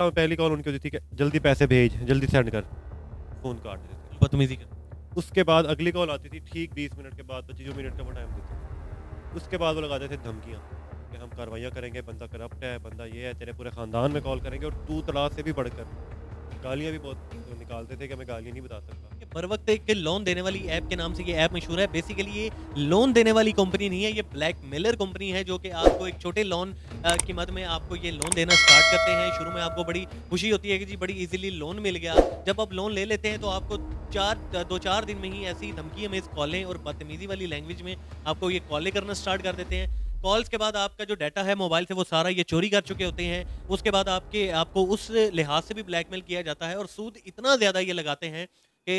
पहली कॉल उनकी होती थी कि जल्दी पैसे भेज, जल्दी सेंड कर, फ़ोन काट देते थे। बदतमीजी कर। उसके बाद अगली कॉल आती थी ठीक 20 मिनट के बाद, 25 मिनट का वो टाइम देते थे। उसके बाद वो लगाते थे धमकियाँ कि हम कार्रवाइयाँ करेंगे, बंदा करप्ट है, बंदा ये है, तेरे पूरे ख़ानदान में कॉल करेंगे, और तू तड़ाक से भी बढ़कर गालियाँ भी बहुत निकालते थे कि मैं गालियाँ नहीं बता सकता। ये बर वक्त एक लोन देने वाली ऐप के नाम से ये ऐप मशहूर है। बेसिकली ये लोन देने वाली कंपनी नहीं है, ये ब्लैकमेलर कंपनी है जो कि आपको एक छोटे लोन की मद में आपको ये लोन देना स्टार्ट करते हैं। शुरू में आपको बड़ी खुशी होती है कि जी बड़ी इजीली लोन मिल गया। जब आप लोन ले लेते हैं तो आपको 2-4 दिन में ही ऐसी धमकी में कॉलें और बदतमीजी वाली लैंग्वेज में आपको ये कॉलें करना स्टार्ट कर देते हैं। कॉल्स के बाद आपका जो डाटा है मोबाइल से वो सारा ये चोरी कर चुके होते हैं। उसके बाद आपको उस लिहाज से भी ब्लैकमेल किया जाता है और सूद इतना ज़्यादा ये लगाते हैं कि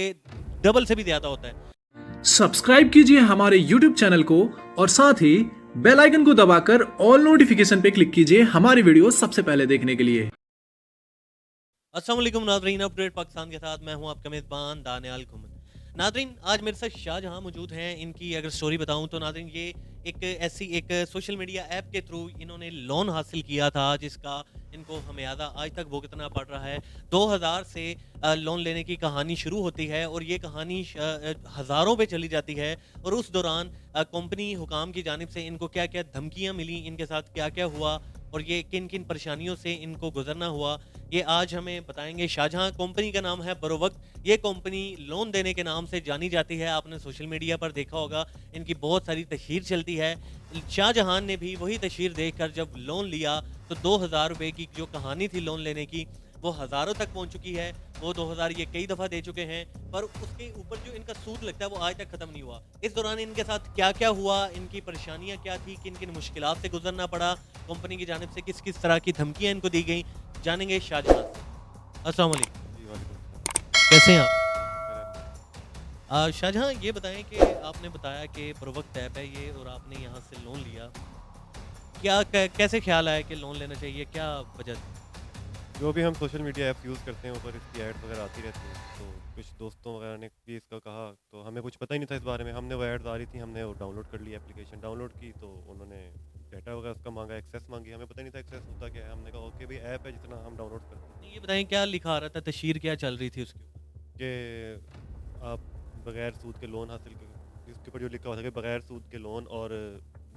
डबल से भी ज़्यादा होता है। सब्सक्राइब कीजिए हमारे YouTube चैनल को और साथ ही बेल आइकन को दबाकर ऑल नोटिफिकेशन पे क्लिक कीजिए हमारी वीडियो सबसे पहले देखने के लिए। अस्सलाम वालेकुम नाज़रीन, अपडेट पाकिस्तान के साथ मैं हूं आपका मेज़बान दानियाल घुमन। नाज़रीन, आज मेरे साथ शाहजहां मौजूद हैं। इनकी अगर स्टोरी बताऊं तो नाज़रीन ये एक सोशल मीडिया ऐप के थ्रू इन्होंने लोन हासिल किया था जिसका इनको हमेयादा आज तक भुगतना पड़ रहा है। 2000 से लोन लेने की कहानी शुरू होती है और ये कहानी हज़ारों पे चली जाती है और उस दौरान कंपनी हुकाम की जानिब से इनको क्या-क्या धमकियाँ मिली, इनके साथ क्या-क्या हुआ और ये किन-किन परेशानियों से इनको गुजरना हुआ, ये आज हमें बताएँगे शाहजहां। कंपनी का नाम है बरोवक्त। ये कंपनी लोन देने के नाम से जानी जाती है। आपने सोशल मीडिया पर देखा होगा, इनकी बहुत सारी तशहीर चलती है। शाहजहां ने भी वही तशहीर देखकर जब लोन लिया तो 2000 रुपए की जो कहानी थी लोन लेने की, वो हज़ारों तक पहुंच चुकी है। वो 2000 ये कई दफ़ा दे चुके हैं, पर उसके ऊपर जो इनका सूद लगता है वो आज तक ख़त्म नहीं हुआ। इस दौरान इनके साथ क्या-क्या हुआ, इनकी परेशानियाँ क्या थी, किन-किन मुश्किलात से गुजरना पड़ा, कंपनी की जानिब से किस-किस तरह की धमकियाँ इनको दी गई, जानेंगे शाहजहां से। अस्सलाम वालेकुम, जी, वालेकुम कैसे हैं आप? अस्सलाम। शाहजहां, ये बताएं कि आपने बताया कि बरोवक्त ऐप है ये और आपने यहाँ से लोन लिया। कैसे ख्याल आया कि लोन लेना चाहिए, क्या वजह थी? जो भी हम सोशल मीडिया ऐप्स यूज़ करते हैं, ऊपर इसकी ऐड्स वगैरह आती रहती हैं, तो कुछ दोस्तों वगैरह ने भी इसका कहा, तो हमें कुछ पता ही नहीं था इस बारे में। हमने वो ऐड्स आ रही थी, हमने वो डाउनलोड कर लिया, एप्लीकेशन डाउनलोड की, तो उन्होंने डाटा वगैरह उसका मांगा, एक्सेस मांगी। हमें पता नहीं था एक्सेस होता क्या है। हमने कहा ओके भाई, ऐप है जितना हम डाउनलोड करते हैं ये बताएं क्या लिखा आ रहा था, तशहीर क्या चल रही थी उसके ऊपर? कि आप बगैर सूद के लोन हासिल कर, इसके ऊपर जो लिखा हुआ था कि बगैर सूद के लोन और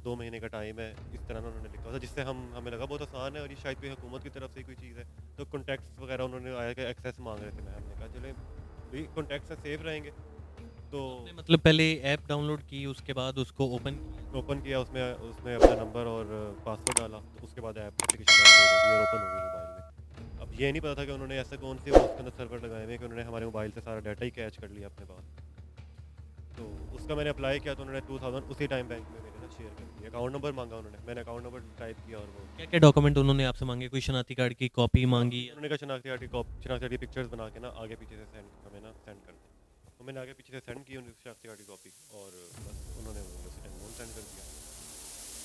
2 महीने का टाइम है, इस तरह ना उन्होंने लिखा हुआ था, जिससे हमें लगा बहुत आसान है और ये शायद कोई हुकूमत की तरफ से ही कोई चीज़ है। तो कॉन्टैक्ट्स वगैरह उन्होंने आया कि एक्सेस मांग रहे थे। हमने कहा चलें भाई, कॉन्टैक्ट्स से सेव रहेंगे। तो आपने मतलब पहले ऐप डाउनलोड की, उसके बाद उसको ओपन किया? ओपन किया, उसमें उसमें अपना नंबर और पासवर्ड डाला, तो उसके बाद ऐप एप्लीकेशन डाउनलोड होगी और ओपन होगी मोबाइल में। अब ये नहीं पता था कि उन्होंने ऐसे कौन से उसके अंदर सर्वर लगाए हुए हैं कि उन्होंने हमारे मोबाइल से सारा डाटा ही कैच कर लिया अपने पास। तो उसका मैंने अप्लाई किया, तो उन्होंने 2000 उसी टाइम बैंक में मेरे साथ शेयर कर दिया। अकाउंट नंबर मांगा उन्होंने, मैंने अकाउंट नंबर टाइप किया और वो क्या-क्या डॉक्यूमेंट उन्होंने आपसे माँगे? कोई शनाख्ती कार्ड की कॉपी माँगी? उन्होंने कहा शनाख्ती कार्ड की पिक्चर्स बना के ना आगे पीछे से सेंड कर दें। तो मैंने आगे पीछे से सेंड की उन्हें शनाख्ती कार्ड की कॉपी, और बस उन्होंने लोन सेंड कर दिया।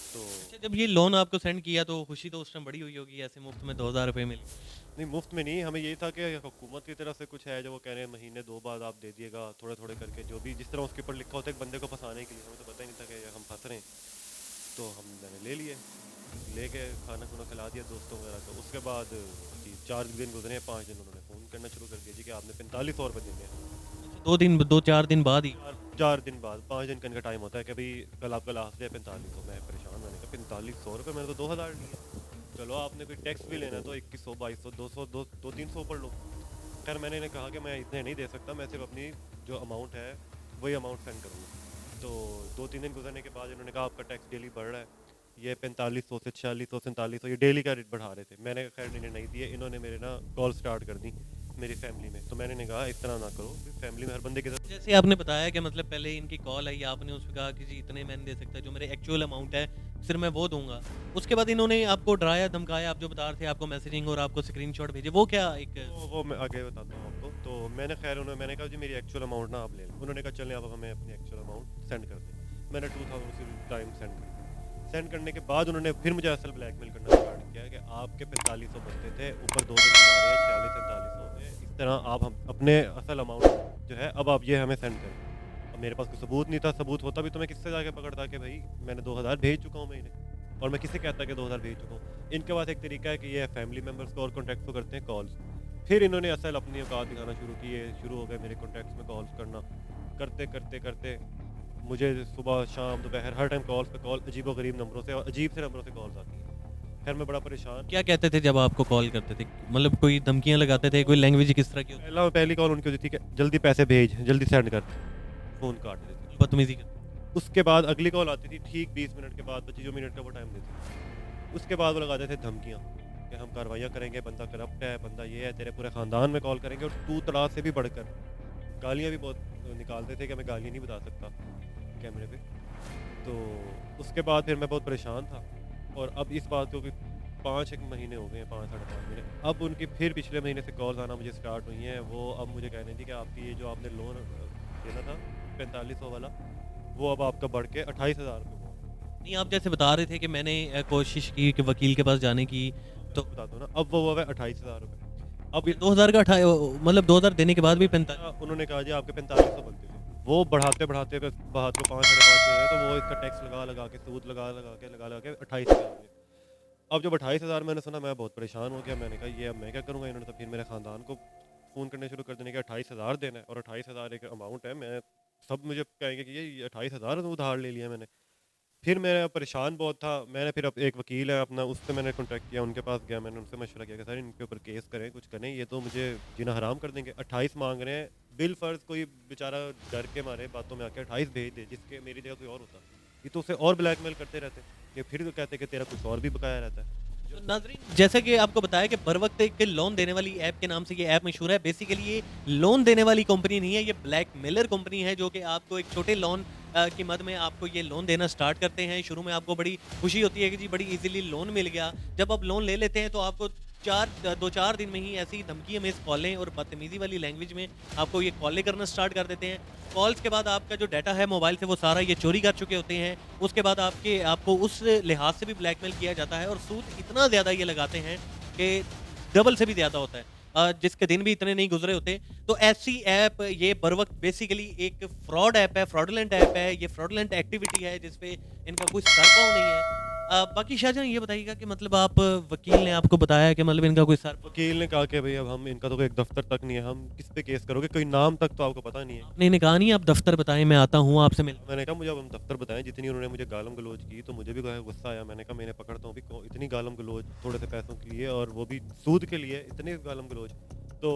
तो अच्छा, जब ये लोन आपको सेंड किया तो खुशी तो उस टाइम बड़ी हुई होगी, ऐसे मुफ्त में 2000 रुपए मिल गए। नहीं, मुफ्त में नहीं, हमें यही था कि हुकूमत की तरफ से कुछ है जो वो कह रहे हैं महीने 2 बाद आप दे दिएगा, थोड़े थोड़े करके, जो भी जिस तरह उसके ऊपर लिखा होता है एक बंदे को फंसाने के लिए। हमें तो पता ही नहीं था कि हम फंस रहे हैं। तो मैंने ले लिए, लेके खाना खुना खिला दिया दोस्तों वगैरह को। उसके बाद जी 4 दिन गुजरे, 5 दिन उन्होंने फ़ोन करना शुरू कर दिया जी कि आपने 4500 रुपये देने हैं। अच्छा, 2-4 दिन बाद ही? 4 दिन बाद, 5 दिन का इनका टाइम होता है कि भाई कल आपका लास्ट डे है 4500। मैं परेशान, मैंने कहा 4500 रुपये, मैंने तो 2000 लिए। चलो आपने कोई टैक्स भी लेना है तो 2100, 2200, 200, 200-300 ऊपर लो। खैर मैंने इन्हें कहा कि मैं इतने नहीं दे सकता, मैं सिर्फ अपनी जो अमाउंट है वही अमाउंट सेंड करूँगा। तो 2-3 दिन गुजरने के बाद इन्होंने कहा आपका टैक्स डेली बढ़ रहा है, ये 4500 से 4600, 4700, ये डेली का रेट बढ़ा रहे थे। मैंने खैर इन्हें नहीं दिए। इन्होंने मेरे ना कॉल स्टार्ट कर दी मेरी फैमिली में। तो मैंने इन्हें कहा इस तरह ना करो, फैमिली में हर बंदे के साथ। जैसे आपने बताया कि मतलब पहले इनकी कॉल आई, आपने उसमें कहा कि जी इतने मैं नहीं दे सकता, जो मेरे एक्चुअल अमाउंट है सिर्फ मैं वो दूँगा। उसके बाद इन्होंने आपको डराया, धमकाया, आप जो बता रहे थे आपको मैसेजिंग और आपको स्क्रीनशॉट भेजे, वो क्या एक? तो वो मैं आगे बताता हूँ आपको। तो मैंने कहा जी मेरी एक्चुअल अमाउंट ना आप ले लें। उन्होंने कहा चलें आप हमें अपनी एक्चुअल अमाउंट सेंड कर दें। मैंने 2000 उसी टाइम सेंड कर दिया। सेंड करने के बाद उन्होंने फिर मुझे असल ब्लैकमेल करना स्टार्ट किया कि आपके 4500 बनते थे, ऊपर 2 दिन बना रहे हैं, 46-47 हो गए, इस तरह आप हम अपने असल अमाउंट जो है अब आप ये हमें सेंड करें। अब मेरे पास कोई सबूत नहीं था, सबूत होता भी तो मैं किससे जाके पकड़ता कि भाई मैंने 2000 भेज चुका हूँ महीने। और मैं किसे कहता कि 2000 भेज चुका हूँ। इनके पास एक तरीका है कि ये फैमिली मेम्बर्स को और कॉन्टैक्ट्स को करते हैं कॉल्स। फिर इन्होंने असल अपनी औकात दिखाना शुरू हो गए मेरे कॉन्टैक्ट्स में कॉल्स करना। करते मुझे सुबह शाम दोपहर हर टाइम कॉल्स पे कॉल, अजीब व गरीब नंबरों से और अजीब से नंबरों से कॉल्स आती हैं। खैर मैं बड़ा परेशान। क्या कहते थे जब आपको कॉल करते थे? मतलब कोई धमकियाँ लगाते थे? कोई लैंग्वेज किस तरह की होती पहली कॉल उनकी होती थी कि जल्दी पैसे भेज, जल्दी सेंड कर, फ़ोन काट देते थे। थी? बदतमीजी करते उसके बाद अगली कॉल आती थी ठीक 20 मिनट के बाद, 25 मिनट का वो टाइम देती थी। उसके बाद वो लगाते थे धमकियाँ कि हम कार्रवाइयाँ करेंगे, बंदा करप्ट है, बंदा ये है, तेरे पूरे ख़ानदान में कॉल करेंगे। और तू तड़ाक से भी बढ़कर गालियाँ भी बहुत निकालते थे कि मैं गालियाँ नहीं बता सकता कैमरे पे। तो उसके बाद फिर मैं बहुत परेशान था और अब इस बात को 5 महीने हो गए हैं, 5 साढ़े 5 महीने। अब उनकी फिर पिछले महीने से कॉल्स आना मुझे स्टार्ट हुई हैं। वो अब मुझे कह रही थी कि आपकी ये जो आपने लोन देना था 4500 वाला, वो अब आपका बढ़ के 28,000 रुपये हुआ। नहीं, आप जैसे बता रहे थे कि मैंने कोशिश की कि वकील के पास जाने की, तो बता दो ना, अब वो हुआ है 28,000 रुपये। अब 2000 का मतलब 2000 देने के बाद भी 45? उन्होंने कहा जी आपके 4500 बनते थे। वो बढ़ाते बढ़ाते बात को 5 साढ़े 5 में, तो वो इसका टैक्स लगा के सूद लगा के 28,000 हो गया। अब जब 28,000 मैंने सुना, मैं बहुत परेशान हो गया। मैंने कहा ये अब मैं क्या करूँगा। इन्होंने तो फिर मेरे ख़ानदान को फ़ोन करने शुरू कर देने के 28,000 देना है और 28,000 एक अमाउंट है। मैं सब मुझे कहेंगे कि ये 28,000 उधार ले लिया मैंने। फिर मैं परेशान बहुत था। मैंने फिर अब एक वकील है अपना, उससे मैंने कॉन्टैक्ट किया, उनके पास गया, मैंने उनसे मशवरा किया कि सर इनके ऊपर केस करें, कुछ करें, ये तो मुझे जीना हराम कर देंगे। 28 मांग रहे हैं, बिल फ़र्ज़ कोई बेचारा डर के मारे बातों में आके 28 भेज दे, जिसके मेरी जगह कोई और होता, ये तो उसे और ब्लैकमेल करते रहते। ये फिर तो कहते कि तेरा कुछ और भी बकाया रहता है। तो नाज़रीन, जैसा कि आपको बताया कि बर वक्त एक लोन देने वाली ऐप के नाम से ये ऐप मशहूर है। बेसिकली ये लोन देने वाली कंपनी नहीं है, ये ब्लैकमेलर कंपनी है, जो कि आपको एक छोटे लोन की मद में आपको ये लोन देना स्टार्ट करते हैं। शुरू में आपको बड़ी खुशी होती है कि जी बड़ी इजीली लोन मिल गया। जब आप लोन ले लेते हैं तो आपको 2-4 दिन में ही ऐसी धमकी में कॉलें और बदतमीजी वाली लैंग्वेज में आपको ये कॉलें करना स्टार्ट कर देते हैं। कॉल्स के बाद आपका जो डाटा है मोबाइल से वो सारा ये चोरी कर चुके होते हैं। उसके बाद आपको उस लिहाज से भी ब्लैकमेल किया जाता है और सूद इतना ज़्यादा ये लगाते हैं कि डबल से भी ज़्यादा होता है। जिसके दिन भी इतने नहीं गुजरे होते। तो ऐसी ऐप ये बर वक्त बेसिकली एक फ्रॉड ऐप है, फ्रॉडुलेंट ऐप है, ये फ्रॉडुलेंट एक्टिविटी है जिसपे इनका कोई सर पाँव नहीं है। बाकी शाहजहां ये बताइएगा कि मतलब आप वकील ने आपको बताया कि मतलब इनका कोई सर वकील ने कहा कि भाई अब हम इनका तो कोई एक दफ्तर तक नहीं है, हम किस पे केस करोगे, कोई नाम तक तो आपको पता नहीं है। आपने इन्हें कहा नहीं आप दफ्तर बताएं, मैं आता हूँ आपसे मिल। मैंने कहा मुझे अब हम दफ्तर बताएं। जितनी उन्होंने मुझे गालम गलोच की तो मुझे भी गुस्सा आया। मैंने कहा मैं इन्हें पकड़ता हूँ भी, इतनी गालम गलोच थोड़े से पैसों के लिए और वो भी सूद के लिए, इतने गालम गलोच। तो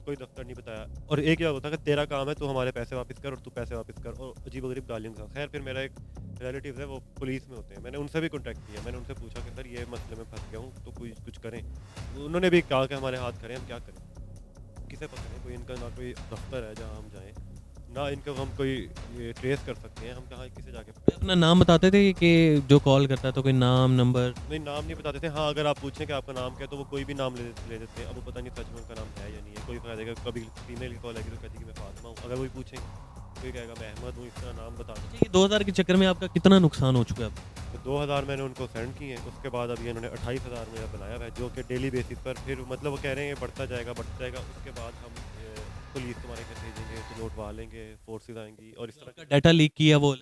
कोई दफ्तर नहीं बताया और एक क्या होता है कि तेरा काम है तू हमारे पैसे वापस कर और तू पैसे वापस कर, और अजीब गरीब गालियों का। खैर फिर मेरा एक रिलेटिव है वो पुलिस में होते हैं, मैंने उनसे भी कॉन्टैक्ट किया। मैंने उनसे पूछा कि सर ये मसले में फंस गया हूँ तो कोई कुछ करें। उन्होंने भी कहा कि हमारे हाथ खड़े, हम क्या करें, किसे पकड़ें, कोई इनका ना कोई दफ्तर है जहाँ हम जाएँ, ना इनको हम कोई ये ट्रेस कर सकते हैं, हम कहाँ किसे जाके अपना नाम बताते थे कि जो कॉल करता है तो कोई नाम नंबर? नहीं, नाम नहीं बताते थे। हाँ, अगर आप पूछें कि आपका नाम क्या है तो वो कोई भी नाम ले देते हैं। अब वो पता नहीं सच में उनका नाम है या नहीं है। कोई कह देगा, कभी फीमेल की कॉल आएगी तो कहती कि मैं फातिमा हूँ, अगर वही पूछें कोई कहेगा मैं अहमद हूँ, इस तरह नाम बता दो। ये 2000 के चक्कर में आपका कितना नुकसान हो चुका है? तो 2000 मैंने उनको सेंड किए हैं। उसके बाद अभी इन्होंने 28,000 मेरा बनाया हुआ है, जो कि डेली बेसिस पर फिर मतलब वो कह रहे हैं बढ़ता जाएगा। उसके बाद हम पुलिस तुम्हारे घर भेजेंगे, तो लौटवा लेंगे, फोर्सेज आएंगी और इस तरह का। डाटा लीक किया वो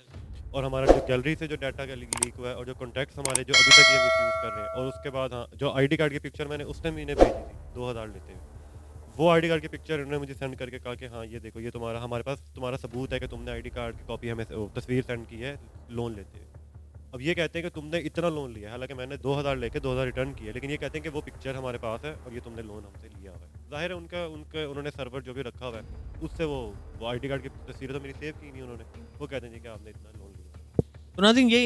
और हमारा जो गैलरी से जो डाटा का लीक हुआ है और जो कॉन्टैक्ट्स हमारे जो अभी तक ये मिसयूज़ कर रहे हैं। और उसके बाद हाँ, जो आईडी कार्ड की पिक्चर मैंने उस टाइम इन्हें भेजी थी 2000 लेते हुए, वो आईडी कार्ड की पिक्चर उन्होंने मुझे सेंड करके कहा कि हाँ ये देखो, ये हमारे पास तुम्हारा सबूत है कि तुमने आईडी कार्ड की कॉपी हमें तस्वीर सेंड की है लोन लेते हुए। अब ये कहते हैं कि तुमने इतना लोन लिया है, हालांकि मैंने 2000 लेके 2000 रिटर्न किया, लेकिन ये कहते हैं कि वो पिक्चर हमारे पास है और ये तुमने लोन हमसे लिया हुआ है। जाहिर है उनका उन्होंने सर्वर जो भी रखा हुआ है उससे वो आईडी कार्ड की तस्वीरें तो मेरी सेव की नहीं उन्होंने। वो कहते हैं कि आपने इतना लोन लिया। तो नाज़रीन ये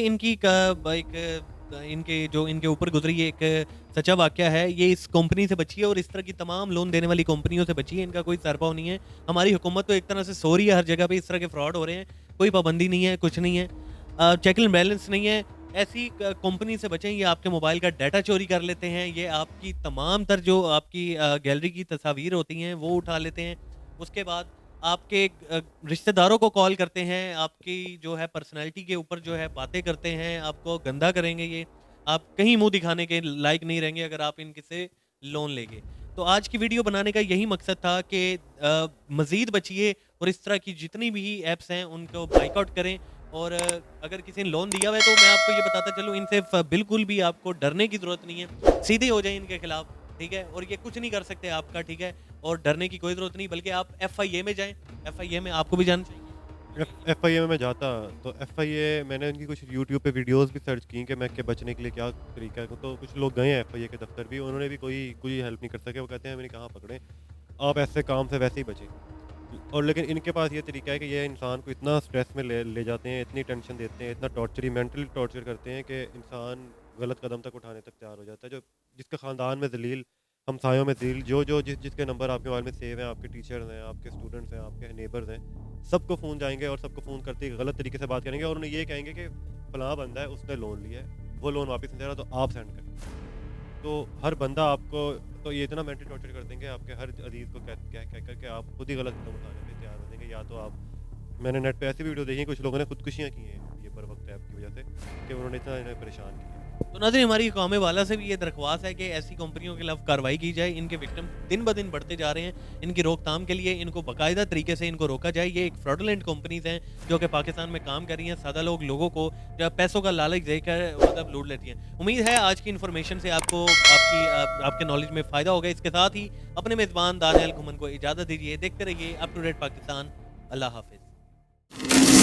इनके ऊपर गुजरी एक सच्चा वाक़या है। ये इस कंपनी से बची है और इस तरह की तमाम लोन देने वाली कंपनियों से बची है। इनका कोई सरपाव नहीं है। हमारी हुकूमत तो एक तरह से सो रही है, हर जगह पे इस तरह के फ्रॉड हो रहे हैं, कोई पाबंदी नहीं है, कुछ नहीं है, चेक एंड बैलेंस नहीं है। ऐसी कंपनी से बचें। ये आपके मोबाइल का डाटा चोरी कर लेते हैं, ये आपकी तमाम तर जो आपकी गैलरी की तस्वीर होती हैं वो उठा लेते हैं। उसके बाद आपके रिश्तेदारों को कॉल करते हैं, आपकी जो है पर्सनैलिटी के ऊपर जो है बातें करते हैं, आपको गंदा करेंगे। ये आप कहीं मुंह दिखाने के लायक नहीं रहेंगे अगर आप इनके से लोन लेंगे। तो आज की वीडियो बनाने का यही मकसद था कि मज़ीद बचिए और इस तरह की जितनी भी ऐप्स हैं उनको बाइकआउट करें और अगर किसी ने लोन दिया हुआ है तो मैं आपको ये बताता चलूँ, इनसे बिल्कुल भी आपको डरने की ज़रूरत नहीं है। सीधे हो जाए इनके खिलाफ, ठीक है, और ये कुछ नहीं कर सकते आपका, ठीक है, और डरने की कोई ज़रूरत नहीं, बल्कि आप FIA में जाएं। FIA में आपको भी जाना चाहिए। FIA में मैं जाता तो FIA मैंने उनकी कुछ यूट्यूब पे वीडियोस भी सर्च की कि मैं के बचने के लिए क्या तरीका है, तो कुछ लोग गए हैं FIA के दफ्तर भी, उन्होंने भी कोई हेल्प नहीं कर सके। वो कहते हैं मैंने कहाँ पकड़े, आप ऐसे काम से वैसे ही बचें। और लेकिन इनके पास ये तरीका है कि ये इंसान को इतना स्ट्रेस में ले जाते हैं, इतनी टेंशन देते हैं, इतना टॉर्चर मेंटली टॉर्चर करते हैं कि इंसान गलत कदम तक उठाने तक तैयार हो जाता है। जो जिसका ख़ानदान में जलील, हमसायों में जलील, जो जिसके नंबर आपके मोबाइल में सेव हैं, आपके टीचर्स हैं, आपके स्टूडेंट्स हैं, आपके नेबर्स हैं, सबको फ़ोन जाएंगे और सबको फ़ोन करते ही गलत तरीके से बात करेंगे और उन्हें ये कहेंगे कि फलां बंदा है, उसने लोन लिया है, वो लोन वापस नहीं दे रहा, तो आप सेंड करें। तो हर बंदा आपको, तो ये इतना मेंटल टॉर्चर कर देंगे आपके हर अजीज़ को कह कर के आप खुद ही गलत कदम उठाने पे तैयार हो जाएंगे। या तो आप, मैंने नेट पे ऐसी वीडियो देखी, कुछ लोगों ने खुदकुशियाँ की हैं ये बर वक्त ऐप की वजह से, कि उन्होंने इतना इन्हें परेशान किया। तो नाज़रीन, हमारी कौम वाला से भी ये दरख्वास्त है कि ऐसी कंपनियों के खिलाफ कार्रवाई की जाए। इनके विक्टिम दिन ब दिन बढ़ते जा रहे हैं, इनकी रोकथाम के लिए इनको बाकायदा तरीके से इनको रोका जाए। ये एक फ्रॉडुलेंट कंपनीज हैं जो कि पाकिस्तान में काम कर रही हैं, सादा लोगों को जब पैसों का लालच देकर मतलब लूट लेती हैं। उम्मीद है आज की इन्फॉर्मेशन से आपको आपके नॉलेज में फ़ायदा होगा। इसके साथ ही अपने मेज़बान दानियाल घुमन को इजाज़त दीजिए। देखते रहिए अप टू डेट पाकिस्तान। अल्लाह हाफिज़।